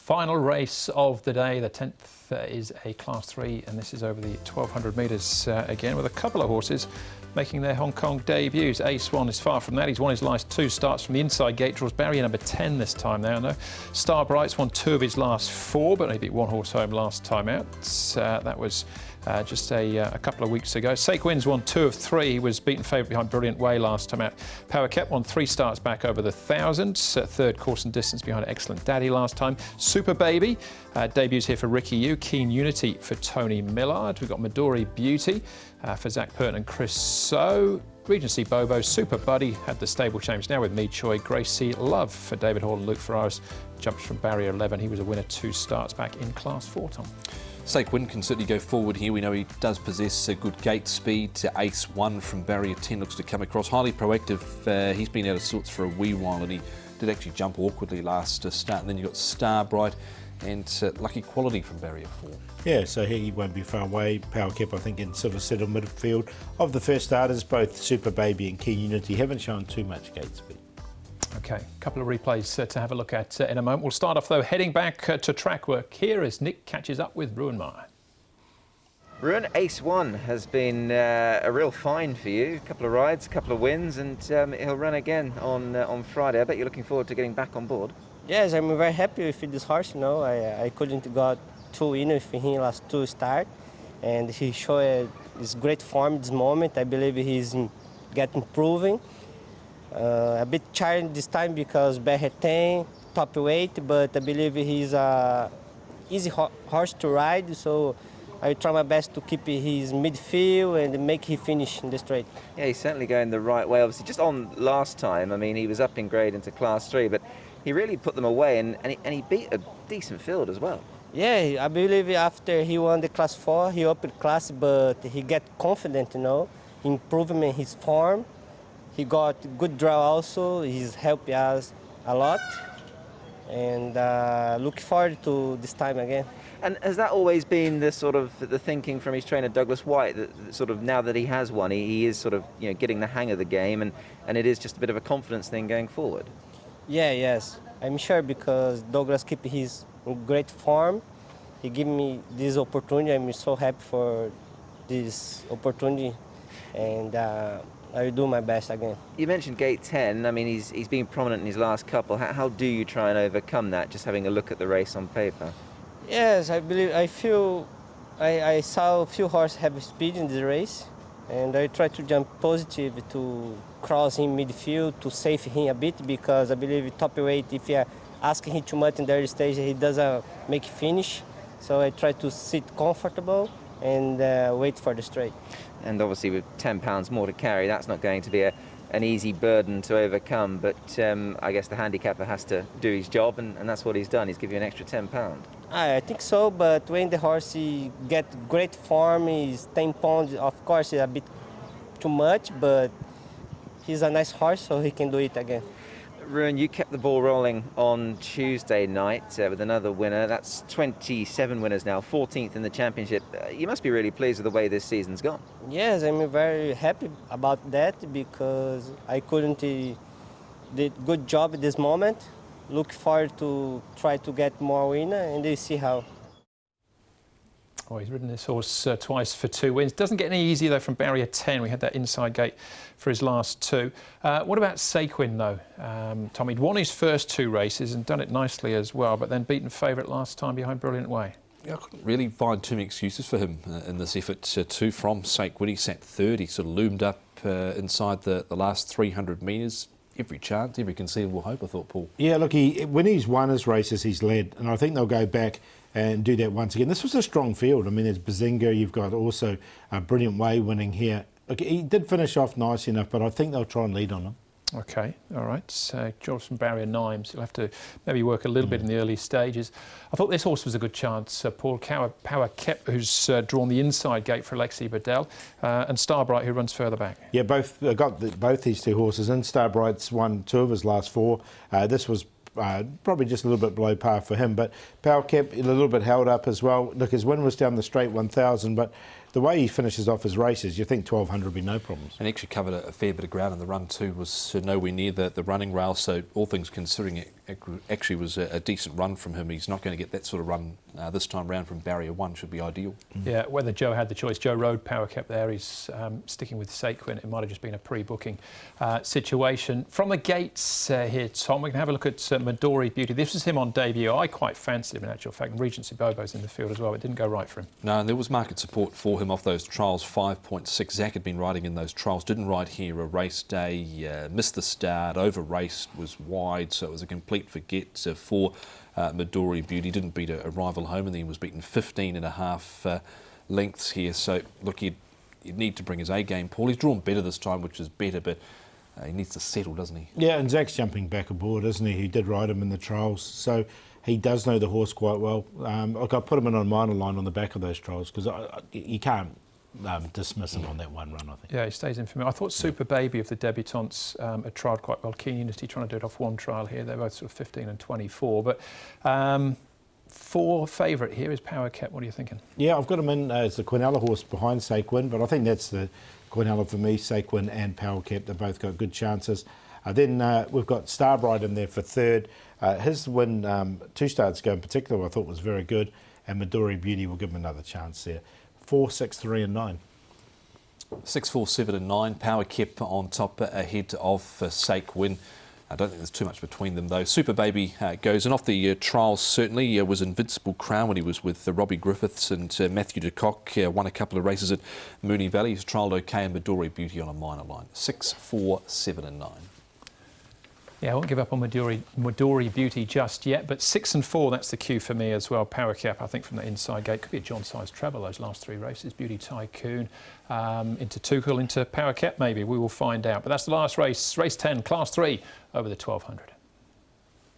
Final race of the day, the 10th, is a Class 3, and this is over the 1,200 metres again, with a couple of horses making their Hong Kong debuts. Ace One is far from that. He's won his last 2 starts from the inside gate, draws barrier number 10 this time now. No, Star Bright's won 2 of his last 4, but he beat 1 horse home last time out. That was just a couple of weeks ago. Saquin's won 2 of 3. He was beaten favourite behind Brilliant Way last time out. Power Kept won 3 starts back over the 1,000. Third course and distance behind Excellent Daddy last time. Super Baby debuts here for Ricky Yu. Keen Unity for Tony Millard. We've got Midori Beauty for Zach Pert and Chris So. Regency Bobo. Super Buddy had the stable change now with Me Choi. Gracie Love for David Hall and Luke Ferraris. Jumps from barrier 11. He was a winner 2 starts back in Class 4, Tom. Saquin can certainly go forward here. We know he does possess a good gate speed. Ace One from barrier 10 looks to come across. Highly proactive. He's been out of sorts for a wee while, and he did actually jump awkwardly last start. And then you've got Star Bright and Lucky Quality from barrier 4. Yeah, so he won't be far away. Power Kept, I think, in sort of settled midfield. Of the first starters, both Super Baby and Keen Unity haven't shown too much gate speed. OK, a couple of replays to have a look at in a moment. We'll start off, though, heading back to track work here as Nick catches up with Ruan Meyer. Ruan, Ace One has been a real find for you. A couple of rides, a couple of wins, and he'll run again on Friday. I bet you're looking forward to getting back on board. Yes, I'm very happy with this horse. You know, I couldn't got 2 winners with him last 2 starts, and he showed his great form this moment. I believe he's getting proven. A bit challenged this time because barrier 10, top weight, but I believe he's a easy horse to ride, so I try my best to keep his midfield and make him finish in the straight. Yeah, he's certainly going the right way. Obviously, just on last time, I mean, he was up in grade into Class 3, but he really put them away, and he beat a decent field as well. Yeah, I believe after he won the Class 4, he opened class, but he get confident, you know, improving his form. He got good draw also. He's helped us a lot, and look forward to this time again. And has that always been the sort of the thinking from his trainer Douglas White, that sort of now that he has won, he is sort of, you know, getting the hang of the game, and it is just a bit of a confidence thing going forward? Yeah, yes, I'm sure, because Douglas keep his great form. He gave me this opportunity. I'm so happy for this opportunity, and I will do my best again. You mentioned gate 10. I mean, he's been prominent in his last couple. How do you try and overcome that, just having a look at the race on paper? Yes, I saw a few horses have speed in the race, and I try to jump positive to cross him midfield to save him a bit, because I believe top weight, if you are asking him too much in the early stage, he doesn't make finish. So I try to sit comfortable and wait for the straight. And obviously with 10 pounds more to carry, that's not going to be an easy burden to overcome, but I guess the handicapper has to do his job, and that's what he's done. He's given you an extra 10 pounds. I think so, but when the horse get great form, is 10 pounds, of course, is a bit too much, but he's a nice horse, so he can do it again. Ruan, you kept the ball rolling on Tuesday night with another winner. That's 27 winners now, 14th in the championship. You must be really pleased with the way this season's gone. Yes, I'm very happy about that, because I couldn't did good job at this moment. Look forward to try to get more winner, and they see how. Oh, he's ridden this horse twice for 2 wins. Doesn't get any easier, though, from barrier 10. We had that inside gate for his last 2. What about Saquin, though? Tom, he'd won his first 2 races and done it nicely as well, but then beaten favourite last time behind Brilliant Way. Yeah, I couldn't really find too many excuses for him in this effort too from Saquin. He sat third. He sort of loomed up inside the last 300 metres. Every chance, every conceivable hope, I thought, Paul. Yeah, look, when he's won his races, he's led, and I think they'll go back and do that once again. This was a strong field. I mean, there's Bazinga, you've got also Brilliant Way winning here. Look, he did finish off nice enough, but I think they'll try and lead on him. OK, all right. So George from barrier 9, so he'll have to maybe work a little bit in the early stages. I thought this horse was a good chance. Paul Power Kept, who's drawn the inside gate for Alexi Bedell, and Star Bright, who runs further back. Yeah, both these 2 horses in. Star Bright's won 2 of his last 4. This was probably just a little bit below par for him, but Power Kept a little bit held up as well. Look, his win was down the straight 1,000, but the way he finishes off his races, you think 1200 would be no problems. And actually covered a fair bit of ground in the run too, was nowhere near the running rail, so all things considering, it actually was a decent run from him. He's not going to get that sort of run this time round from barrier 1, should be ideal. Yeah, whether Joe had the choice, Joe rode Power Cap there, he's sticking with Saquin. It might have just been a pre-booking situation. From the gates here, Tom, we can have a look at Midori Beauty. This was him on debut. I quite fancied him in actual fact, and Regency Bobo's in the field as well. It didn't go right for him. No, and there was market support for him off those trials, 5.6. Zach had been riding in those trials, didn't ride here a race day, missed the start, over-raced, was wide, so it was a complete forget for Midori Beauty. Didn't beat a rival home, and then was beaten 15.5 lengths here. So, look, he'd need to bring his A-game, Paul. He's drawn better this time, which is better, but he needs to settle, doesn't he? Yeah, and Zach's jumping back aboard, isn't he? He did ride him in the trials, so he does know the horse quite well. Look, I put him in on minor line on the back of those trials because you can't dismiss him on that one run, I think. Yeah, he stays in for me. I thought Super Baby of the debutantes had trialled quite well. Keen Unity trying to do it off one trial here. They're both sort of 15 and 24. But for favourite here is Power Cap. What are you thinking? Yeah, I've got him in as the Quinella horse behind Saquin, but I think that's the Quinella for me. Saquin and Power Cap, they've both got good chances. Then we've got Starbright in there for third. His win 2 starts ago in particular I thought was very good, and Midori Beauty will give him another chance there. 4, 6, 3 and 9. 6, 4, 7 and 9. Power Cap on top ahead of Saquin. I don't think there's too much between them though. Super Baby goes, and off the trials certainly was Invincible Crown when he was with Robbie Griffiths and Matthew de Kock. Won a couple of races at Moonee Valley. He's trialled okay, and Midori Beauty on a minor line. 6, 4, 7 and 9. Yeah, I won't give up on Midori Beauty just yet, but 6 and 4, that's the cue for me as well. Power Cap, I think, from the inside gate. Could be a John-sized treble, those last 3 races. Beauty Tycoon, into Tuchel, into Power Cap maybe. We will find out. But that's the last race, race 10, Class 3, over the 1200.